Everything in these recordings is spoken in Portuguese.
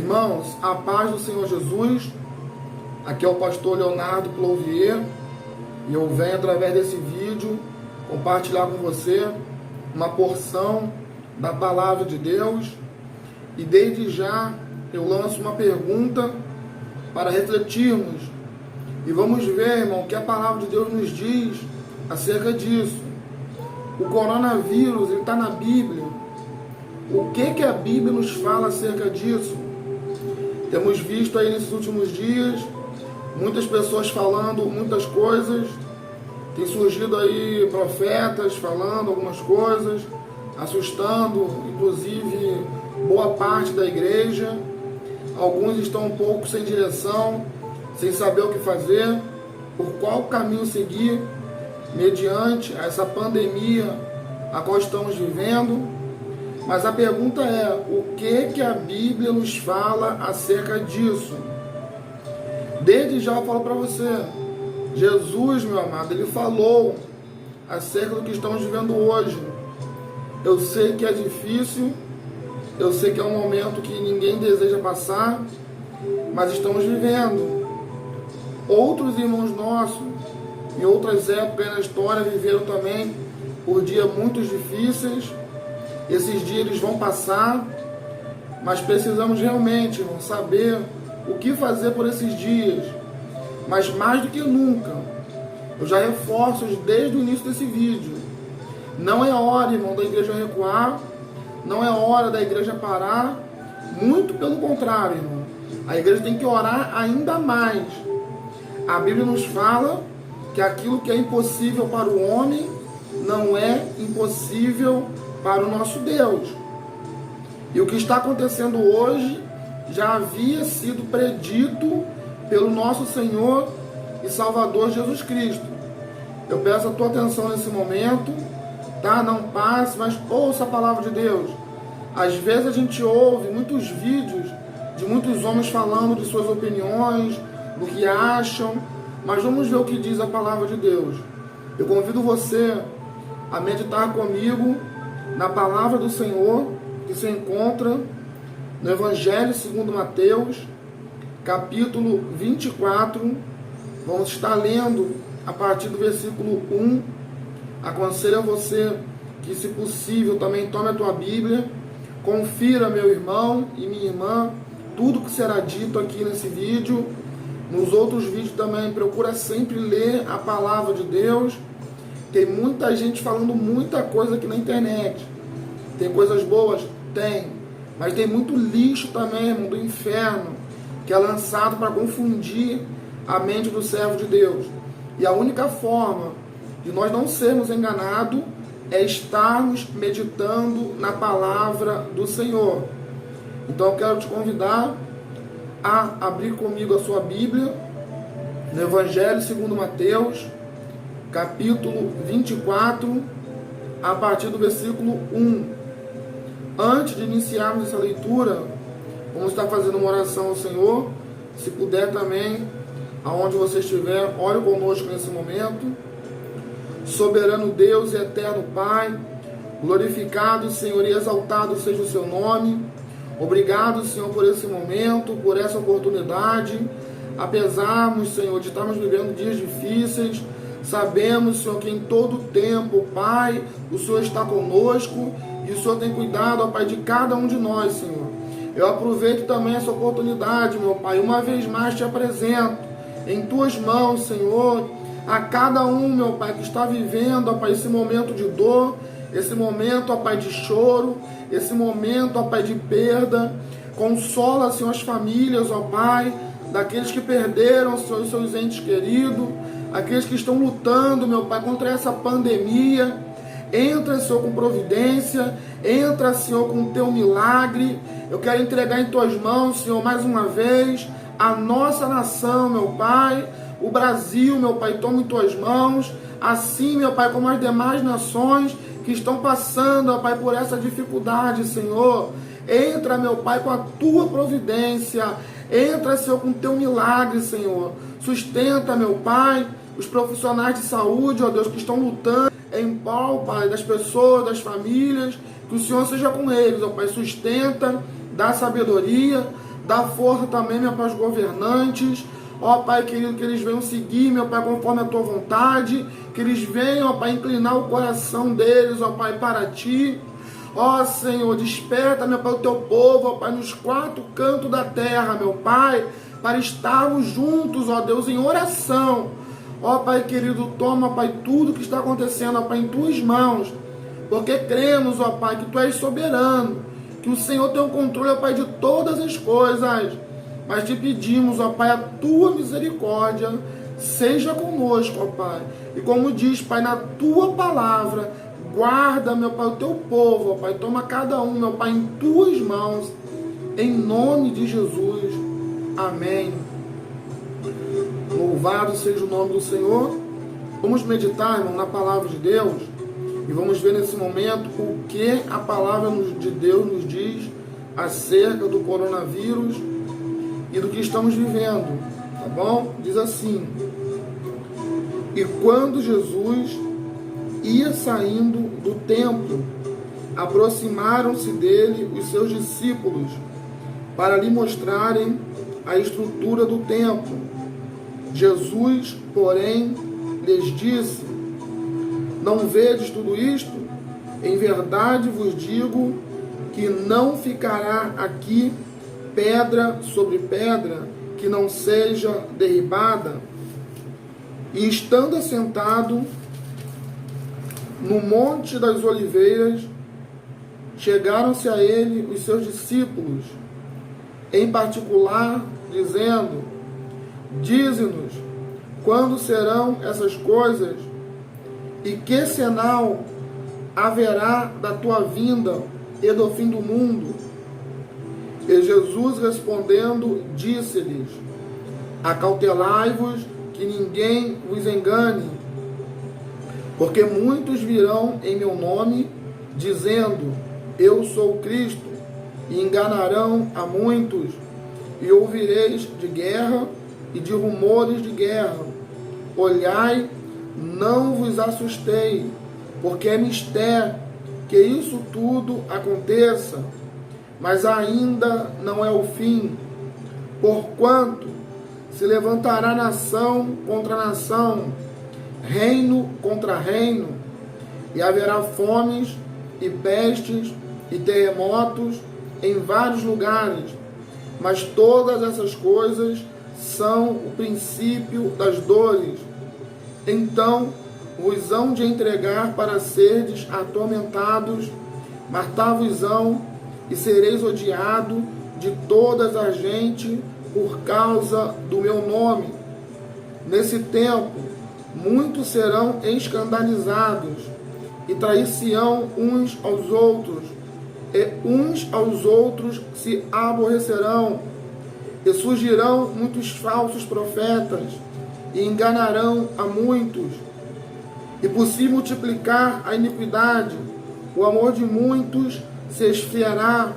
Irmãos, a paz do Senhor Jesus. Aqui é o pastor Leonardo Plouvier e eu venho através desse vídeo compartilhar com você uma porção da palavra de Deus. E desde já eu lanço uma pergunta para refletirmos e vamos ver, irmão, o que a palavra de Deus nos diz acerca disso. O coronavírus, ele está na Bíblia. O que a Bíblia nos fala acerca disso? Temos visto aí nesses últimos dias muitas pessoas falando muitas coisas. Tem surgido aí profetas falando algumas coisas, assustando inclusive boa parte da igreja. Alguns estão um pouco sem direção, sem saber o que fazer, por qual caminho seguir mediante essa pandemia a qual estamos vivendo. Mas a pergunta é, o que a Bíblia nos fala acerca disso? Desde já eu falo para você, Jesus, meu amado, ele falou acerca do que estamos vivendo hoje. Eu sei que é difícil, eu sei que é um momento que ninguém deseja passar, mas estamos vivendo. Outros irmãos nossos, em outras épocas na história, viveram também por dias muito difíceis. Esses dias eles vão passar, mas precisamos realmente, irmão, saber o que fazer por esses dias. Mas mais do que nunca, eu já reforço desde o início desse vídeo, não é hora, irmão, da igreja recuar, não é hora da igreja parar, muito pelo contrário, irmão. A igreja tem que orar ainda mais. A Bíblia nos fala que aquilo que é impossível para o homem não é impossível para o nosso Deus. E o que está acontecendo hoje já havia sido predito pelo nosso Senhor e Salvador Jesus Cristo. Eu peço a tua atenção nesse momento, tá? Não passe, mas ouça a palavra de Deus. Às vezes a gente ouve muitos vídeos de muitos homens falando de suas opiniões, do que acham, mas vamos ver o que diz a palavra de Deus. Eu convido você a meditar comigo na palavra do Senhor, que se encontra no Evangelho segundo Mateus, capítulo 24. Vamos estar lendo a partir do versículo 1. Aconselho a você que, se possível, também tome a tua Bíblia, confira, meu irmão e minha irmã, tudo que será dito aqui nesse vídeo. Nos outros vídeos também, procura sempre ler a palavra de Deus. Tem muita gente falando muita coisa aqui na internet. Tem coisas boas? Tem. Mas tem muito lixo também, irmão, do inferno, que é lançado para confundir a mente do servo de Deus. E a única forma de nós não sermos enganados é estarmos meditando na palavra do Senhor. Então eu quero te convidar a abrir comigo a sua Bíblia no Evangelho segundo Mateus, capítulo 24, a partir do versículo 1. Antes de iniciarmos essa leitura, vamos estar fazendo uma oração ao Senhor. Se puder também, aonde você estiver, ore conosco nesse momento. Soberano Deus e eterno Pai, glorificado, Senhor, e exaltado seja o seu nome. Obrigado, Senhor, por esse momento, por essa oportunidade. Apesar, Senhor, de estarmos vivendo dias difíceis, sabemos, Senhor, que em todo tempo, Pai, o Senhor está conosco e o Senhor tem cuidado, ó Pai, de cada um de nós, Senhor. Eu aproveito também essa oportunidade, meu Pai, uma vez mais te apresento em tuas mãos, Senhor, a cada um, meu Pai, que está vivendo, ó Pai, esse momento de dor, esse momento, ó Pai, de choro, esse momento, ó Pai, de perda. Consola, Senhor, as famílias, ó Pai, daqueles que perderam, Senhor, os seus entes queridos, aqueles que estão lutando, meu Pai, contra essa pandemia. Entra, Senhor, com providência, entra, Senhor, com o teu milagre. Eu quero entregar em tuas mãos, Senhor, mais uma vez, a nossa nação, meu Pai, o Brasil, meu Pai, toma em tuas mãos, assim, meu Pai, como as demais nações que estão passando, ó Pai, por essa dificuldade, Senhor. Entra, meu Pai, com a tua providência, entra, Senhor, com o teu milagre, Senhor. Sustenta, meu Pai, os profissionais de saúde, ó Deus, que estão lutando em prol, Pai, das pessoas, das famílias, que o Senhor seja com eles, ó Pai, sustenta, dá sabedoria, Dá força também, meu Pai, aos governantes. Ó Pai querido, que eles venham seguir, meu Pai, conforme a Tua vontade. Que eles venham, ó Pai, inclinar o coração deles, ó Pai, para Ti. Ó Senhor, desperta, meu Pai, o Teu povo, ó Pai, nos quatro cantos da terra, meu Pai, para estarmos juntos, ó Deus, em oração. Ó Pai querido, toma, Pai, tudo que está acontecendo, ó Pai, em Tuas mãos. Porque cremos, ó Pai, que Tu és soberano, que o Senhor tem o controle, ó Pai, de todas as coisas. Mas te pedimos, ó Pai, a Tua misericórdia seja conosco, ó Pai. E como diz, Pai, na Tua palavra, guarda, meu Pai, o Teu povo, ó Pai. Toma cada um, meu Pai, em Tuas mãos. Em nome de Jesus. Amém. Louvado seja o nome do Senhor. Vamos meditar, irmão, na palavra de Deus. E vamos ver nesse momento o que a palavra de Deus nos diz acerca do coronavírus e do que estamos vivendo, tá bom? Diz assim: e quando Jesus ia saindo do templo, aproximaram-se dele os seus discípulos para lhe mostrarem a estrutura do templo. Jesus, porém, lhes disse: não vedes tudo isto? Em verdade vos digo que não ficará aqui pedra sobre pedra que não seja derribada. E estando assentado no Monte das Oliveiras, chegaram-se a ele os seus discípulos, em particular, dizendo: dize-nos, quando serão essas coisas? E que sinal haverá da tua vinda e do fim do mundo? E Jesus respondendo, disse-lhes: acautelai-vos que ninguém vos engane, porque muitos virão em meu nome, dizendo: eu sou Cristo, e enganarão a muitos. E ouvireis de guerra e de rumores de guerra. Olhai, não vos assustei, porque é mister que isso tudo aconteça, mas ainda não é o fim. Porquanto se levantará nação contra nação, reino contra reino, e haverá fomes e pestes e terremotos em vários lugares. Mas todas essas coisas são o princípio das dores. Então vos hão de entregar para serdes atormentados, matar-vos-ão, e sereis odiado de todas as gente por causa do meu nome. Nesse tempo, muitos serão escandalizados, e trair-se-ão uns aos outros, e uns aos outros se aborrecerão, e surgirão muitos falsos profetas, e enganarão a muitos. E por se multiplicar a iniquidade, o amor de muitos se esfriará,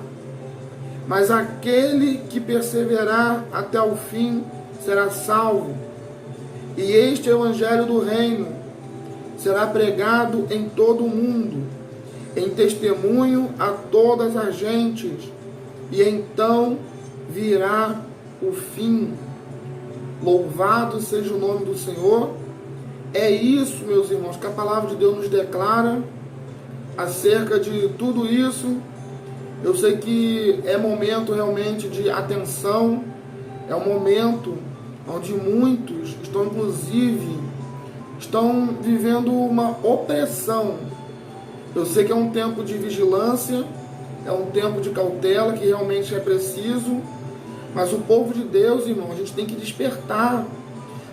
mas aquele que perseverar até o fim será salvo. E este evangelho do reino será pregado em todo o mundo, em testemunho a todas as gentes, e então virá o fim. Louvado seja o nome do Senhor. É isso, meus irmãos, que a palavra de Deus nos declara acerca de tudo isso. Eu sei que é momento realmente de atenção, é um momento onde muitos estão, inclusive, estão vivendo uma opressão. Eu sei que é um tempo de vigilância, é um tempo de cautela, que realmente é preciso, mas o povo de Deus, irmão, a gente tem que despertar,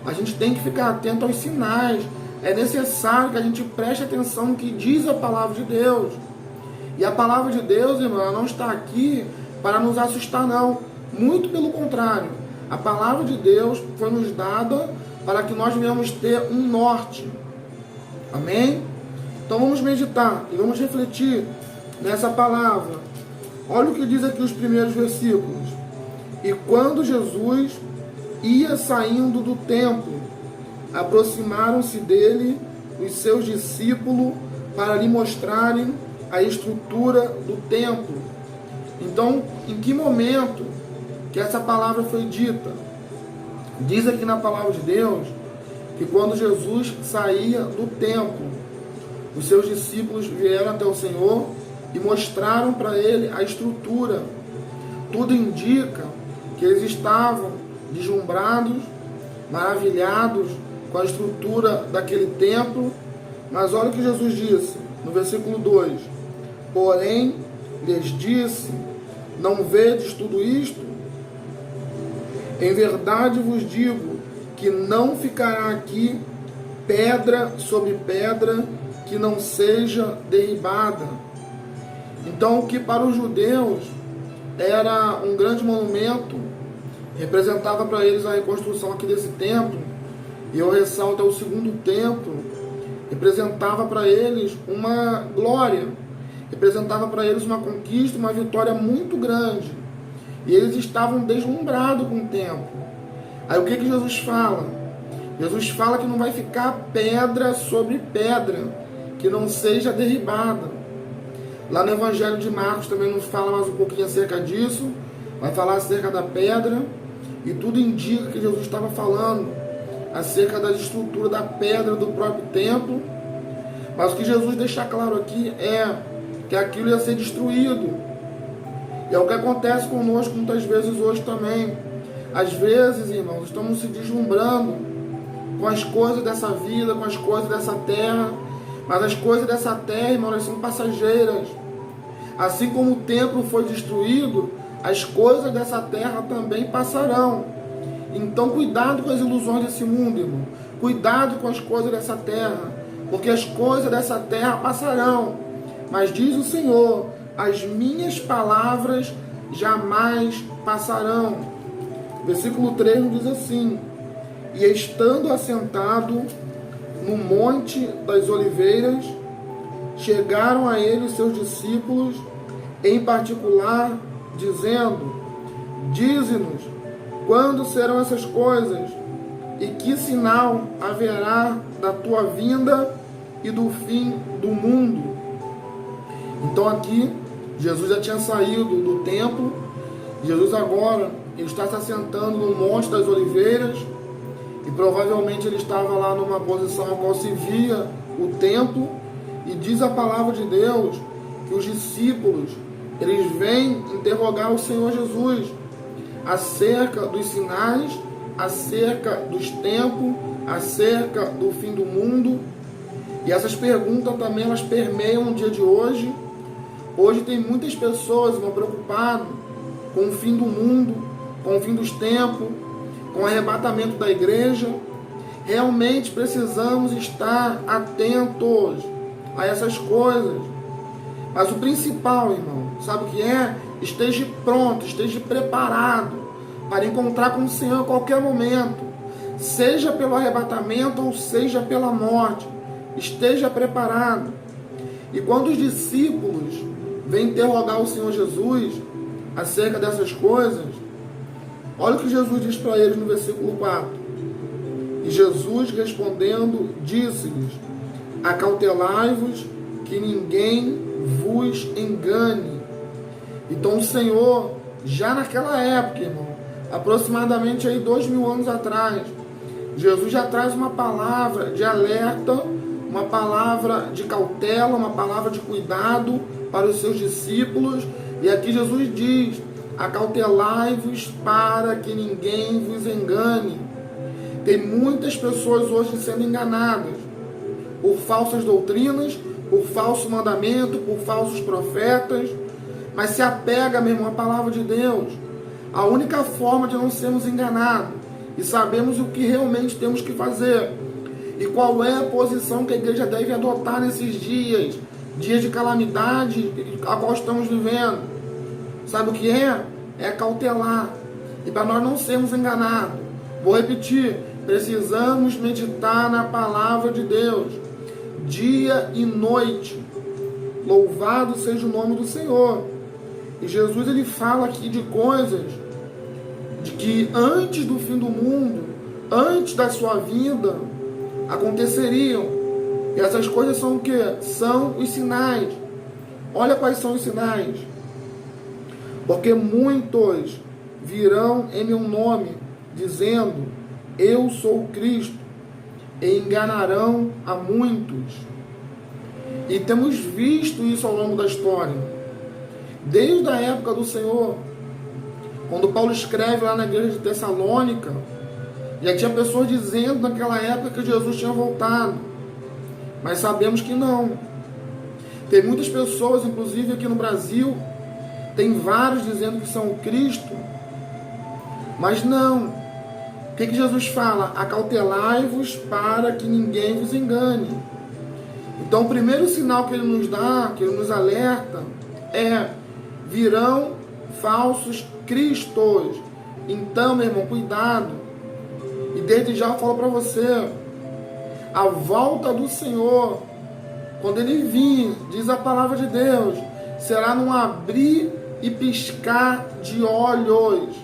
a gente tem que ficar atento aos sinais. É necessário que a gente preste atenção no que diz a palavra de Deus. E a palavra de Deus, irmão, ela não está aqui para nos assustar, não. Muito pelo contrário. A palavra de Deus foi nos dada para que nós venhamos ter um norte. Amém? Então vamos meditar e vamos refletir nessa palavra. Olha o que diz aqui os primeiros versículos. E quando Jesus ia saindo do templo, aproximaram-se dele os seus discípulos para lhe mostrarem a estrutura do templo. Então, em que momento que essa palavra foi dita. Diz aqui na palavra de Deus que quando Jesus saía do templo, os seus discípulos vieram até o Senhor e mostraram para ele a estrutura. Tudo indica que eles estavam deslumbrados, maravilhados com a estrutura daquele templo. Mas olha o que Jesus disse no versículo 2: porém lhes disse, não vedes tudo isto? Em verdade vos digo que não ficará aqui pedra sobre pedra que não seja derribada. Então, o que para os judeus era um grande monumento, representava para eles a reconstrução aqui desse templo, e eu ressalto, é o segundo templo, representava para eles uma glória, representava para eles uma conquista, uma vitória muito grande, e eles estavam deslumbrados com o templo. Aí o que Jesus fala? Jesus fala que não vai ficar pedra sobre pedra que não seja derribada. Lá no Evangelho de Marcos também nos fala mais um pouquinho acerca disso, vai falar acerca da pedra, e tudo indica que Jesus estava falando acerca da estrutura da pedra do próprio templo. Mas o que Jesus deixa claro aqui é que aquilo ia ser destruído. E é o que acontece conosco muitas vezes hoje também. Às vezes, irmãos, estamos se deslumbrando com as coisas dessa vida, com as coisas dessa terra. Mas as coisas dessa terra, irmãos, elas são passageiras. Assim como o templo foi destruído, as coisas dessa terra também passarão. Então, cuidado com as ilusões desse mundo, irmão. Cuidado com as coisas dessa terra, porque as coisas dessa terra passarão. Mas diz o Senhor, as minhas palavras jamais passarão. Versículo 3 nos diz assim: e estando assentado no Monte das Oliveiras, chegaram a ele os seus discípulos, em particular, dizendo: dize-nos, quando serão essas coisas? E que sinal haverá da tua vinda e do fim do mundo? Então aqui, Jesus já tinha saído do templo. Jesus agora ele está se assentando no Monte das Oliveiras, e provavelmente ele estava lá numa posição a qual se via o templo, e diz a palavra de Deus que os discípulos, eles vêm interrogar o Senhor Jesus acerca dos sinais, acerca dos tempos, acerca do fim do mundo. E essas perguntas também elas permeiam o dia de hoje. Hoje tem muitas pessoas preocupadas com o fim do mundo, com o fim dos tempos, com o arrebatamento da igreja. Realmente precisamos estar atentos a essas coisas. Mas o principal, irmão, sabe o que é? Esteja pronto, esteja preparado para encontrar com o Senhor a qualquer momento, seja pelo arrebatamento ou seja pela morte. Esteja preparado. E quando os discípulos vêm interrogar o Senhor Jesus acerca dessas coisas, olha o que Jesus diz para eles no versículo 4. E Jesus respondendo, disse-lhes: acautelai-vos que ninguém vos engane. Então o Senhor, já naquela época, irmão, aproximadamente aí 2000 anos atrás, Jesus já traz uma palavra de alerta, uma palavra de cautela, uma palavra de cuidado para os seus discípulos. E aqui Jesus diz: acautelai-vos para que ninguém vos engane. Tem muitas pessoas hoje sendo enganadas por falsas doutrinas, por falso mandamento, por falsos profetas. Mas se apega, meu irmão, à palavra de Deus. A única forma de não sermos enganados e sabemos o que realmente temos que fazer e qual é a posição que a igreja deve adotar nesses dias de calamidade a qual estamos vivendo. Sabe o que é? É cautelar. E para nós não sermos enganados, vou repetir, precisamos meditar na palavra de Deus, dia e noite. Louvado seja o nome do Senhor. E Jesus ele fala aqui de coisas de que antes do fim do mundo, antes da sua vinda, aconteceriam. E essas coisas são o que? São os sinais. Olha quais são os sinais. Porque muitos virão em meu nome, dizendo, eu sou o Cristo, e enganarão a muitos. E temos visto isso ao longo da história. Desde a época do Senhor, quando Paulo escreve lá na igreja de Tessalônica, já tinha pessoas dizendo naquela época que Jesus tinha voltado. Mas sabemos que não. Tem muitas pessoas, inclusive aqui no Brasil, tem vários dizendo que são o Cristo, mas não. O que Jesus fala? Acautelai-vos para que ninguém vos engane. Então o primeiro sinal que ele nos dá, que ele nos alerta, é: virão falsos cristos. Então, meu irmão, cuidado. E desde já eu falo para você, a volta do Senhor, quando ele vir, diz a palavra de Deus, será num abrir e piscar de olhos.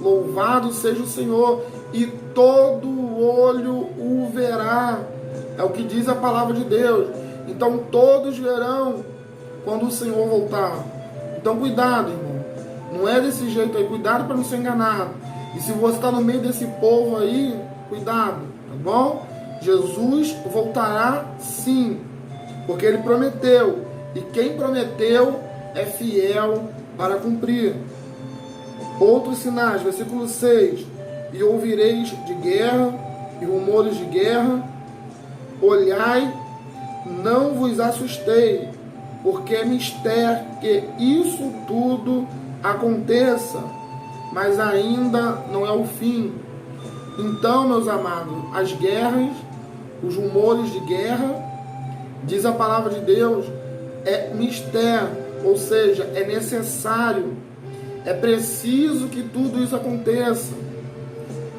Louvado seja o Senhor, e todo olho o verá. É o que diz a palavra de Deus. Então todos verão quando o Senhor voltar. Então cuidado, irmão. Não é desse jeito aí. Cuidado para não ser enganado. E se você está no meio desse povo aí, cuidado, tá bom? Jesus voltará sim, porque ele prometeu. E quem prometeu é fiel para cumprir. Outros sinais, versículo 6. E ouvireis de guerra e rumores de guerra. Olhai, não vos assustei, porque é mister que isso tudo aconteça, mas ainda não é o fim. Então, meus amados, as guerras, os rumores de guerra, diz a palavra de Deus, é mistério, ou seja, é necessário, é preciso que tudo isso aconteça,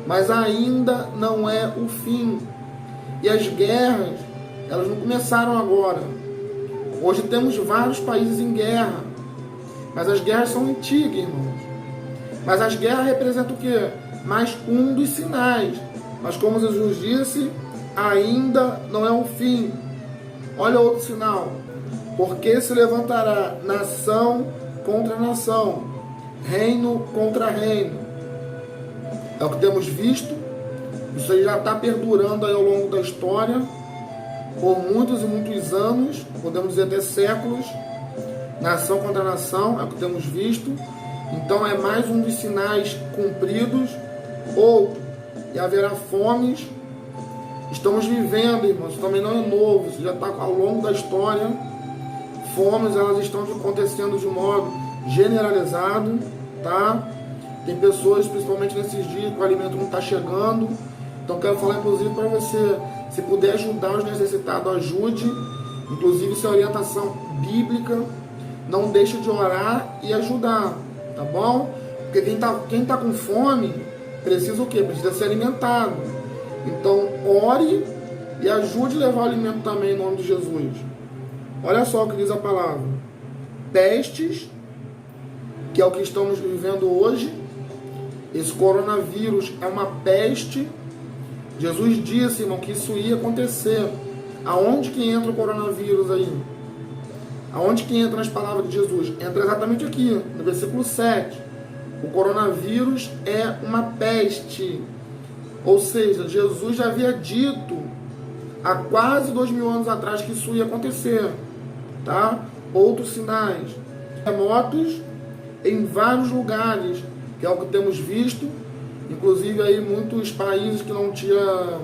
mas ainda não é o fim. E as guerras, elas não começaram agora. Hoje temos vários países em guerra, mas as guerras são antigas, irmãos. Mas as guerras representam o quê? Mais um dos sinais. Mas como Jesus disse, ainda não é o fim. Olha outro sinal. Porque se levantará nação contra nação, reino contra reino. É o que temos visto. Isso aí já está perdurando aí ao longo da história, por muitos e muitos anos, podemos dizer até séculos. Nação contra nação, é o que temos visto. Então é mais um dos sinais cumpridos. Outro, e haverá fomes. Estamos vivendo, irmãos, isso também não é novo, isso já está ao longo da história. Fomes, elas estão acontecendo de modo generalizado, tá? Tem pessoas, principalmente nesses dias, que o alimento não está chegando. Então quero falar inclusive para você, se puder ajudar os necessitados, ajude. Inclusive isso é orientação bíblica. Não deixe de orar e ajudar, tá bom? Porque quem tá com fome precisa o quê? Precisa ser alimentado. Então ore e ajude a levar o alimento também em nome de Jesus. Olha só o que diz a palavra. Pestes, que é o que estamos vivendo hoje. Esse coronavírus é uma peste. Jesus disse, irmão, que isso ia acontecer. Aonde que entra o coronavírus aí? Aonde que entra nas palavras de Jesus? Entra exatamente aqui, no versículo 7. O coronavírus é uma peste. Ou seja, Jesus já havia dito há quase 2000 anos atrás que isso ia acontecer. Tá? Outros sinais. Terremotos em vários lugares, que é o que temos visto. Inclusive aí muitos países que não tinham,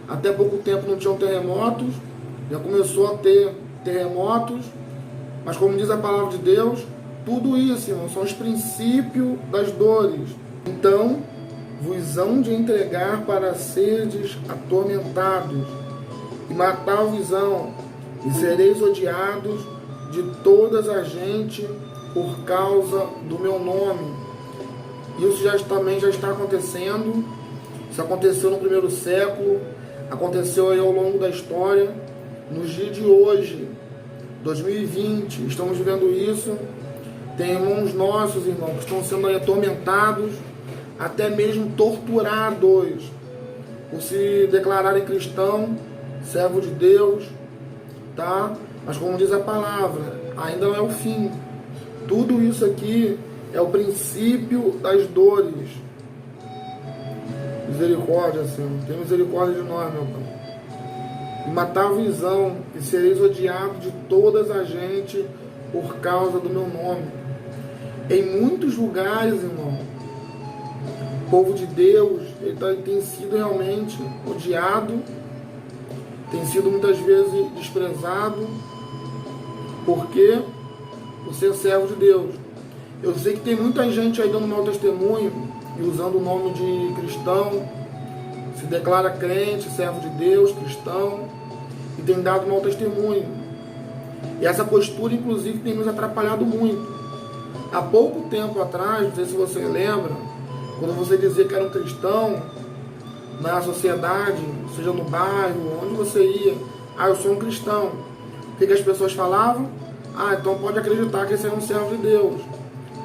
até pouco tempo não tinham terremotos, já começou a ter terremotos. Mas como diz a palavra de Deus, tudo isso, irmão, são os princípios das dores. Então, vos hão de entregar para serdes atormentados, e matar-vos-ão, e sereis odiados de todas as gente por causa do meu nome. Isso também já está acontecendo. Isso aconteceu no primeiro século, aconteceu aí ao longo da história. Nos dias de hoje, 2020, estamos vivendo isso. Tem irmãos nossos, irmãos, que estão sendo aí atormentados, até mesmo torturados, por se declararem cristão, servo de Deus, tá? Mas como diz a palavra, ainda não é o fim. Tudo isso aqui é o princípio das dores. Misericórdia, Senhor. Tem misericórdia de nós, meu Pai. E matar a visão, e sereis odiados de todas a gente por causa do meu nome. Em muitos lugares, irmão, o povo de Deus tem sido realmente odiado, tem sido muitas vezes desprezado, porque por ser servo de Deus. Eu sei que tem muita gente aí dando mau testemunho e usando o nome de cristão, se declara crente, servo de Deus, cristão, e tem dado mau testemunho. E essa postura, inclusive, tem nos atrapalhado muito. Há pouco tempo atrás, não sei se você lembra, quando você dizia que era um cristão, na sociedade, seja no bairro, onde você ia, eu sou um cristão. O que as pessoas falavam? Então pode acreditar que esse é um servo de Deus.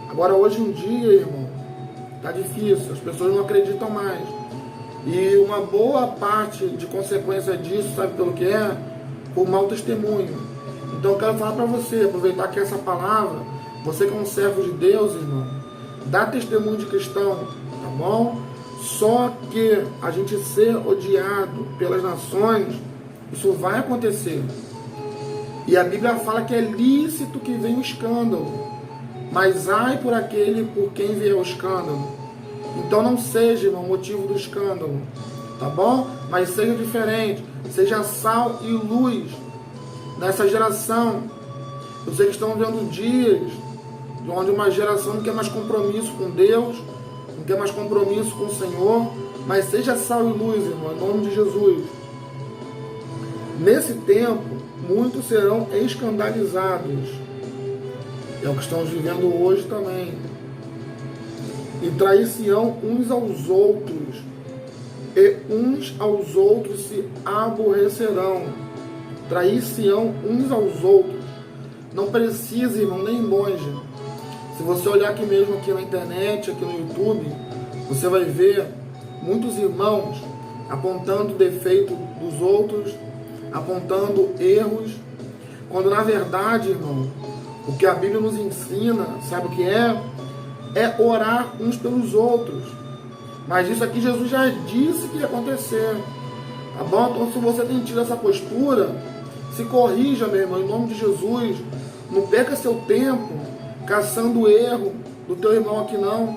Agora, hoje em dia, irmão, tá difícil, as pessoas não acreditam mais. E uma boa parte de consequência disso, sabe pelo que é? Por mau testemunho. Então eu quero falar para você, aproveitar que essa palavra, você que é um servo de Deus, irmão, dá testemunho de cristão, tá bom? Só que a gente ser odiado pelas nações, isso vai acontecer. E a Bíblia fala que é lícito que venha o escândalo, mas ai por aquele por quem vier o escândalo. Então não seja, irmão, motivo do escândalo, tá bom? Mas seja diferente, seja sal e luz nessa geração. Eu sei que estão vendo dias onde uma geração não quer mais compromisso com Deus, não quer mais compromisso com o Senhor, mas seja sal e luz, irmão, em nome de Jesus. Nesse tempo, muitos serão escandalizados. É o que estamos vivendo hoje também. E trair-se-ão uns aos outros, e uns aos outros se aborrecerão. Trair-se-ão uns aos outros. Não precisa, irmão, nem longe. Se você olhar aqui mesmo, aqui na internet, aqui no YouTube, você vai ver muitos irmãos apontando defeito dos outros, apontando erros, quando na verdade, irmão, o que a Bíblia nos ensina, sabe o que é? É orar uns pelos outros. Mas isso aqui Jesus já disse que ia acontecer. Tá bom? Então se você tem tido essa postura, se corrija, meu irmão, em nome de Jesus. Não perca seu tempo caçando erro do teu irmão aqui, não.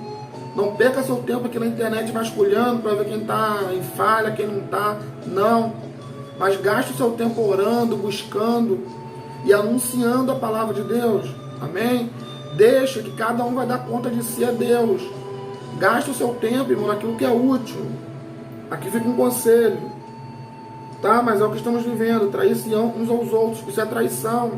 Não perca seu tempo aqui na internet vasculhando para ver quem está em falha, quem não está. Não. Mas gaste o seu tempo orando, buscando e anunciando a palavra de Deus. Amém? Deixa que cada um vai dar conta de si a Deus. Gaste o seu tempo, irmão, naquilo que é útil. Aqui fica um conselho. Tá? Mas é o que estamos vivendo. Trair-se-ão uns aos outros. Isso é traição.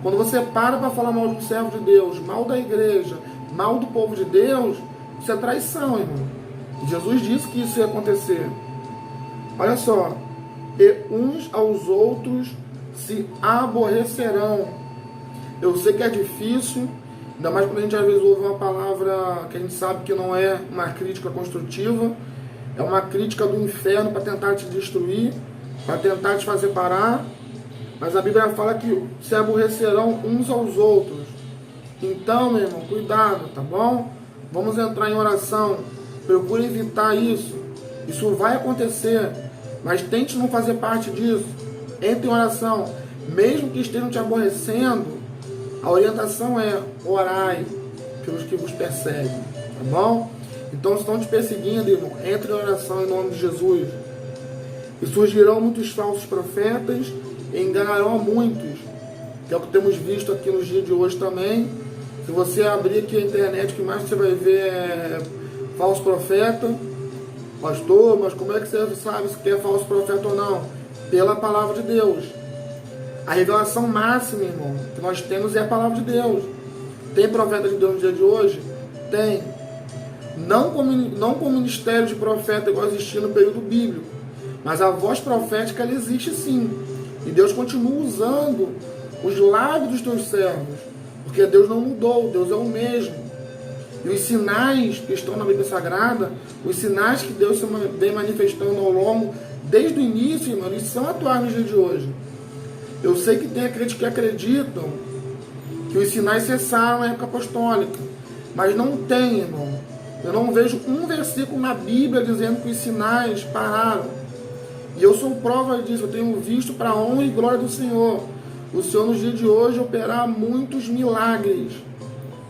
Quando você para falar mal de um servo de Deus, mal da igreja, mal do povo de Deus, isso é traição, irmão. E Jesus disse que isso ia acontecer. Olha só. E uns aos outros se aborrecerão. Eu sei que é difícil, ainda mais quando a gente às vezes ouve uma palavra que a gente sabe que não é uma crítica construtiva, é uma crítica do inferno para tentar te destruir, para tentar te fazer parar. Mas a Bíblia fala que se aborrecerão uns aos outros. Então, meu irmão, cuidado, tá bom? Vamos entrar em oração. Procure evitar isso. Isso vai acontecer. Mas tente não fazer parte disso. Entre em oração. Mesmo que estejam te aborrecendo, a orientação é orai pelos que vos perseguem. Tá bom? Então, se estão te perseguindo, irmão, entre em oração em nome de Jesus. E surgirão muitos falsos profetas e enganarão a muitos, que é o que temos visto aqui nos dias de hoje também. Se você abrir aqui a internet, o que mais você vai ver é falso profeta. Pastor, mas como é que você sabe se é falso profeta ou não? Pela palavra de Deus. A revelação máxima, irmão, que nós temos é a palavra de Deus. Tem profeta de Deus no dia de hoje? Tem. Não com o ministério de profeta igual existia no período bíblico, mas a voz profética, ela existe sim. E Deus continua usando os lábios dos teus servos, porque Deus não mudou, Deus é o mesmo. E os sinais que estão na Bíblia Sagrada, os sinais que Deus vem manifestando ao longo, desde o início, irmão, eles são atuais no dia de hoje. Eu sei que tem aqueles que acreditam que os sinais cessaram na época apostólica. Mas não tem, irmão. Eu não vejo um versículo na Bíblia dizendo que os sinais pararam. E eu sou prova disso. Eu tenho visto para a honra e glória do Senhor o Senhor nos dias de hoje operar muitos milagres.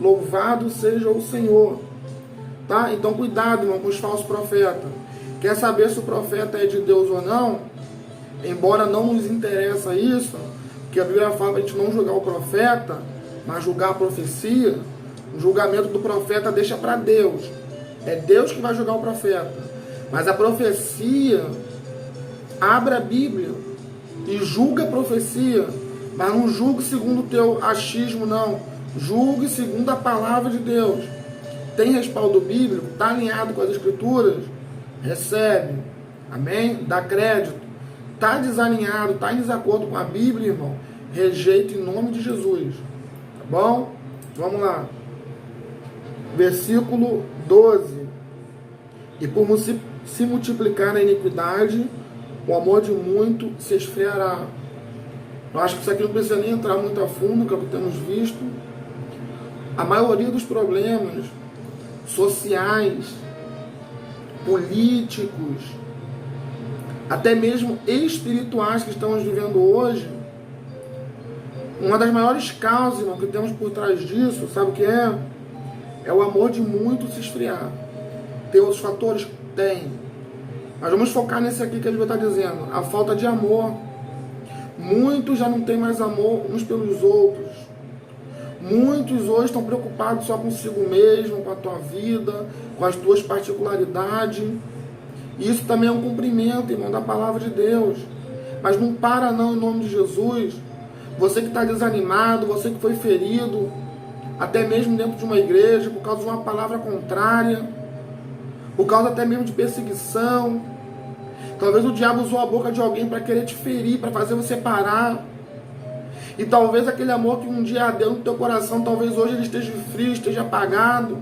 Louvado seja o Senhor. Tá? Então cuidado, irmão, com os falsos profetas. Quer saber se o profeta é de Deus ou não? Embora não nos interessa isso, porque a Bíblia fala para a gente não julgar o profeta, mas julgar a profecia. O julgamento do profeta deixa para Deus. É Deus que vai julgar o profeta. Mas a profecia, abre a Bíblia e julga a profecia. Mas não julgue segundo o teu achismo, não. Julgue segundo a palavra de Deus. Tem respaldo bíblico, está alinhado com as Escrituras, recebe. Amém? Dá crédito. Está desalinhado, está em desacordo com a Bíblia, irmão, rejeita em nome de Jesus. Tá bom? Vamos lá. Versículo 12. E por se multiplicar a iniquidade, o amor de muito se esfriará. Eu acho que isso aqui não precisa nem entrar muito a fundo, que é o que temos visto. A maioria dos problemas sociais, políticos, até mesmo espirituais que estamos vivendo hoje, uma das maiores causas, irmão, que temos por trás disso, sabe o que é? É o amor de muito se esfriar. Tem outros fatores? Tem. Mas vamos focar nesse aqui que a Bíblia está dizendo. A falta de amor. Muitos já não têm mais amor uns pelos outros. Muitos hoje estão preocupados só consigo mesmo, com a tua vida, com as tuas particularidades. E isso também é um cumprimento, irmão, da palavra de Deus. Mas não para não, em nome de Jesus. Você que está desanimado, você que foi ferido, até mesmo dentro de uma igreja, por causa de uma palavra contrária, por causa até mesmo de perseguição. Talvez o diabo usou a boca de alguém para querer te ferir, para fazer você parar. E talvez aquele amor que um dia ardeu no teu coração, talvez hoje ele esteja frio, esteja apagado.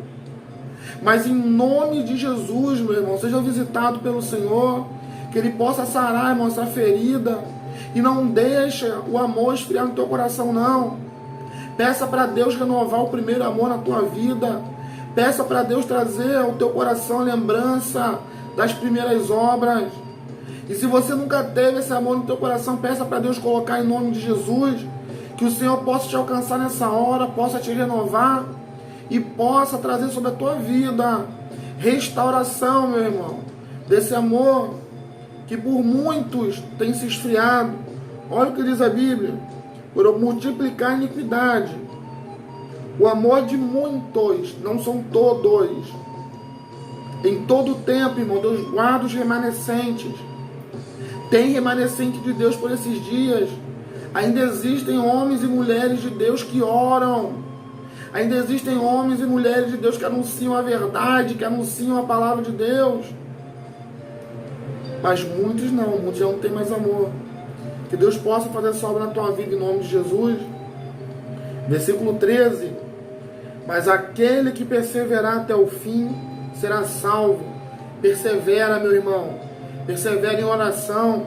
Mas em nome de Jesus, meu irmão, seja visitado pelo Senhor, que Ele possa sarar, irmão, essa ferida. E não deixa o amor esfriar no teu coração, não. Peça para Deus renovar o primeiro amor na tua vida. Peça para Deus trazer ao teu coração a lembrança das primeiras obras. E se você nunca teve esse amor no teu coração, peça para Deus colocar em nome de Jesus, que o Senhor possa te alcançar nessa hora, possa te renovar e possa trazer sobre a tua vida restauração, meu irmão, desse amor que por muitos tem se esfriado. Olha o que diz a Bíblia: por multiplicar a iniquidade. O amor de muitos, não são todos. Em todo o tempo, irmão, Deus guarda os remanescentes. Tem remanescente de Deus por esses dias. Ainda existem homens e mulheres de Deus que oram. Ainda existem homens e mulheres de Deus que anunciam a verdade, que anunciam a palavra de Deus. Mas muitos não, muitos já não têm mais amor. Que Deus possa fazer essa obra na tua vida em nome de Jesus. Versículo 13. Mas aquele que perseverar até o fim será salvo. Persevera, meu irmão. Persevera em oração.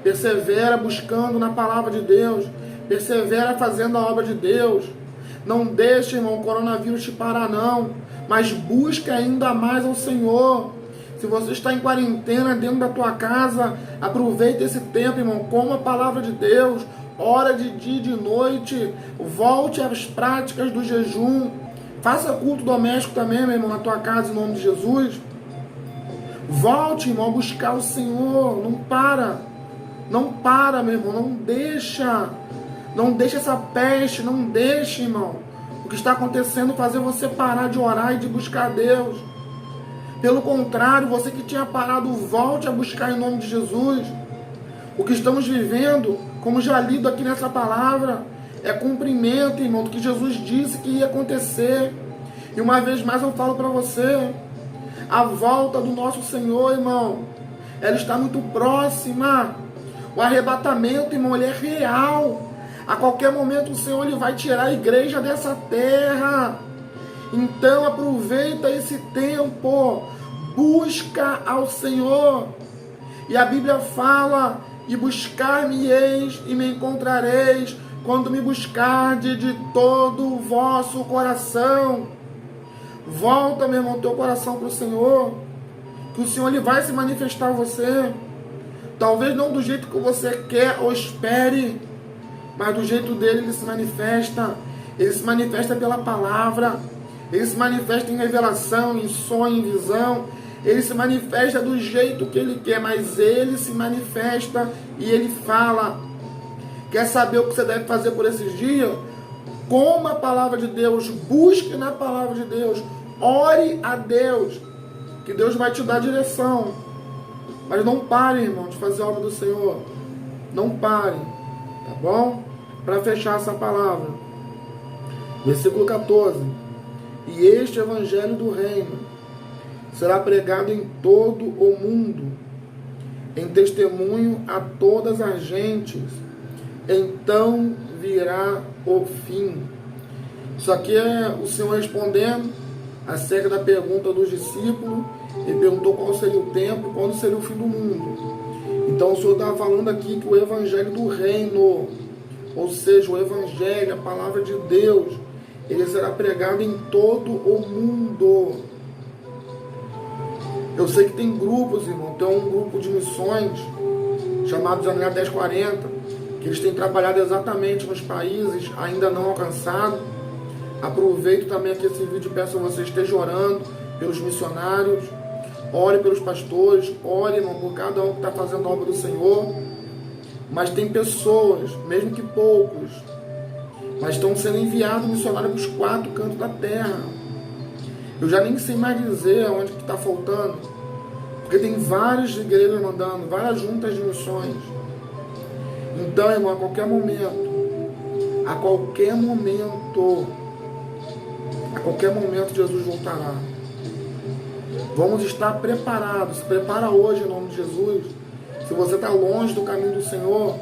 Persevera buscando na palavra de Deus. Persevera fazendo a obra de Deus. Não deixe, irmão, o coronavírus te parar, não. Mas busque ainda mais ao Senhor. Se você está em quarentena dentro da tua casa, aproveite esse tempo, irmão. Coma a palavra de Deus. Ora de dia e de noite. Volte às práticas do jejum. Faça culto doméstico também, meu irmão, na tua casa, em nome de Jesus. Volte, irmão, a buscar o Senhor. Não para. Não para, meu irmão. Não deixa. Não deixa essa peste. Não deixa, irmão, o que está acontecendo fazer você parar de orar e de buscar a Deus. Pelo contrário, você que tinha parado, volte a buscar em nome de Jesus. O que estamos vivendo, como já lido aqui nessa palavra, é cumprimento, irmão, do que Jesus disse que ia acontecer. E uma vez mais eu falo para você, a volta do nosso Senhor, irmão, ela está muito próxima. O arrebatamento, irmão, ele é real. A qualquer momento o Senhor ele vai tirar a igreja dessa terra. Então aproveita esse tempo, busca ao Senhor. E a Bíblia fala: e buscar-me-eis e me encontrareis, quando me buscardes de todo o vosso coração. Volta, meu irmão, teu coração para o Senhor, que o Senhor ele vai se manifestar a você. Talvez não do jeito que você quer ou espere, mas do jeito dele ele se manifesta. Ele se manifesta pela palavra, ele se manifesta em revelação, em sonho, em visão. Ele se manifesta do jeito que ele quer, mas ele se manifesta e ele fala. Quer saber o que você deve fazer por esses dias? Coma a palavra de Deus, busque na palavra de Deus, ore a Deus, que Deus vai te dar direção. Mas não pare, irmão, de fazer a obra do Senhor. Não pare, tá bom? Para fechar essa palavra, versículo 14: e este evangelho do reino será pregado em todo o mundo, em testemunho a todas as gentes, então virá o fim. Isso aqui é o Senhor respondendo acerca da pergunta dos discípulos. Ele perguntou qual seria o tempo, quando seria o fim do mundo. Então o Senhor estava falando aqui que o evangelho do reino, ou seja, o evangelho, a palavra de Deus, ele será pregado em todo o mundo. Eu sei que tem grupos, irmão, tem um grupo de missões chamado Janela 1040, que eles têm trabalhado exatamente nos países ainda não alcançados. Aproveito também aqui esse vídeo e peço a você esteja orando pelos missionários, ore pelos pastores, ore, irmão, por cada um que está fazendo a obra do Senhor. Mas tem pessoas, mesmo que poucos, mas estão sendo enviados missionários para os 4 cantos da terra. Eu já nem sei mais dizer onde que está faltando, porque tem várias igrejas mandando, várias juntas de missões. Então, irmão, a qualquer momento, Jesus voltará. Vamos estar preparados. Se prepara hoje em nome de Jesus. Se você está longe do caminho do Senhor,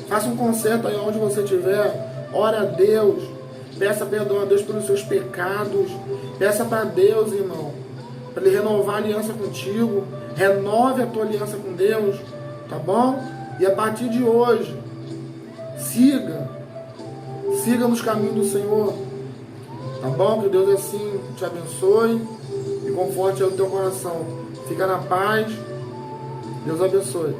faça um concerto aí onde você estiver. Ore a Deus. Peça perdão a Deus pelos seus pecados. Peça para Deus, irmão, para Ele renovar a aliança contigo. Renove a tua aliança com Deus. Tá bom? E a partir de hoje, siga nos caminhos do Senhor. Tá bom? Que Deus assim te abençoe e conforte o teu coração. Fica na paz. Deus abençoe.